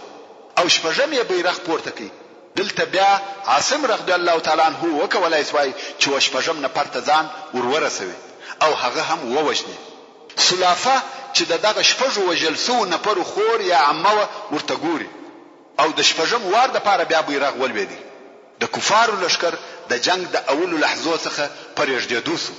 او شپږم یې بیرغ پورته کوي. دلته بیا عاصم رضی الله تعالی عنہ وکولای شوی چې شپږم نفر ته ځان ورورسوي او هغه هم ووژني. سلافه چې دغه شپږ وژل سو نفر خور یا عمه ورته ګوري او د شپږم وار د پاره بیا بیرغ ولوېدی. د کفارو لشکر د جنگ د اولو لحظو څخه پرېږدېدو سو.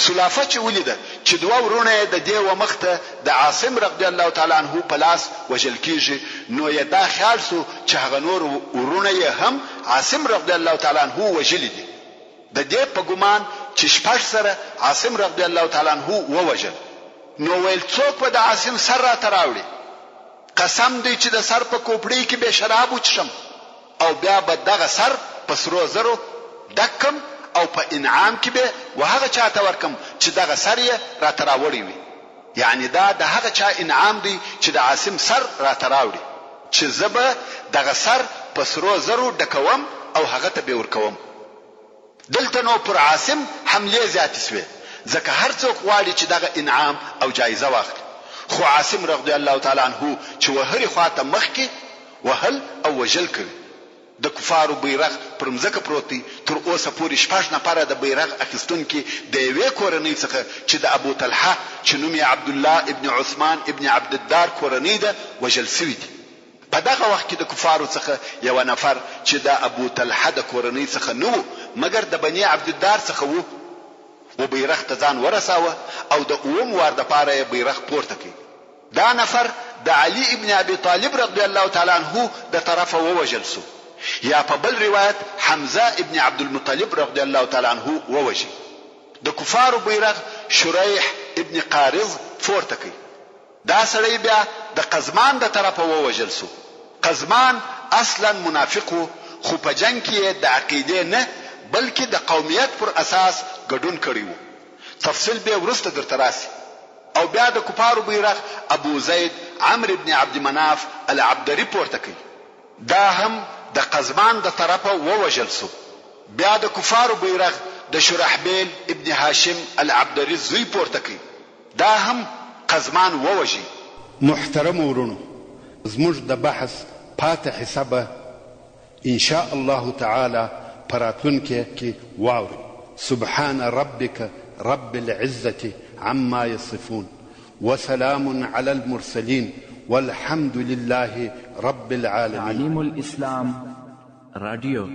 سلافه چې ولیده چې دوه ورونه د دې و مخته د عاصم رضی الله تعالی عنہ په لاس وژل کیږي، نو یې دا خیال سو چې هغه نور ورونه یې هم عاصم رضی الله تعالی عنہ وژل دي. د دې په ګمان چې شپږ سره عاصم رضی الله تعالی عنہ ووژل. نو ویل څوک په د عاصم سر را تراوړي، قسم دی چې د سر په کوپړی کې به شراب وچشم او بیا به دغه سر په سرو زرو دکم او په انعام کې به وهغه چاته ورکم چې دغه سر یې را تراوړي وي. یعنی دا د هغه چا انعام دی چې د عاصم سر را تراوړي چې زبه دغه سر په سرو زرو دکوم او هغه ته به ورکوم. دلته نو پر عاصم حمله زیات شوه ځکه هر څوک غواړي چې دغه انعام او جایزه واخلي. خو عاصم رضی الله تعالی عنہ چې وهري خواته مخ کې وهل او وجل کوي. د کفارو بیرغ پر مځکه پروت دی. تر اوسه پورې 6 نفره د بیرغ اخیستونکي د یوې کورنۍ څخه چې د ابو طلحه چې نوم یې عبد الله ابن عثمان ابن عبد الدار کورنۍ ده وژل شوي دي. په دغه وخت کې د کفارو څخه یو نفر چې د ابو طلحه د کورنۍ څخه نه و مګر د بني عبد الدار څخه و بیرغ ته ځان ورساوه او د اوم وار د پاره یې بیرغ پورته کړ. دا نفر د علي ابن ابي طالب رضی الله تعالی عنه د طرفه ووژل شو. یا په بل روایت حمزه ابن عبد المطلب رضی الله تعالی عنه ووژل. د کفارو بیرغ شریح ابن قارض پورته کړ. دا سړی بیا د قزمان د طرفه ووژل شو. قزمان اصلا منافق خو په جنگ کې د عقیده نه بلکې د قومیت پر اساس ګډون کړی وو. تفصیل به ورسته درته راسي. او بیا د کفارو بیرغ ابو زید عمرو ابن عبد مناف العبدری پورته کړ. دا هم د قزمان د طرفه ووژل شو. بیا د کفارو بیرغ د شرحبیل ابن هاشم العبدری زوی پورته کړ. دا هم قزمان ووژي. محترم ورونو، زموږ د بحث پاتې حسابه ان شاء الله تعالی پراتونکي کې واوري. سبحان ربك رب العزة عما يصفون وسلام على المرسلين والحمد لله رب العالمين. تعليم الإسلام راديو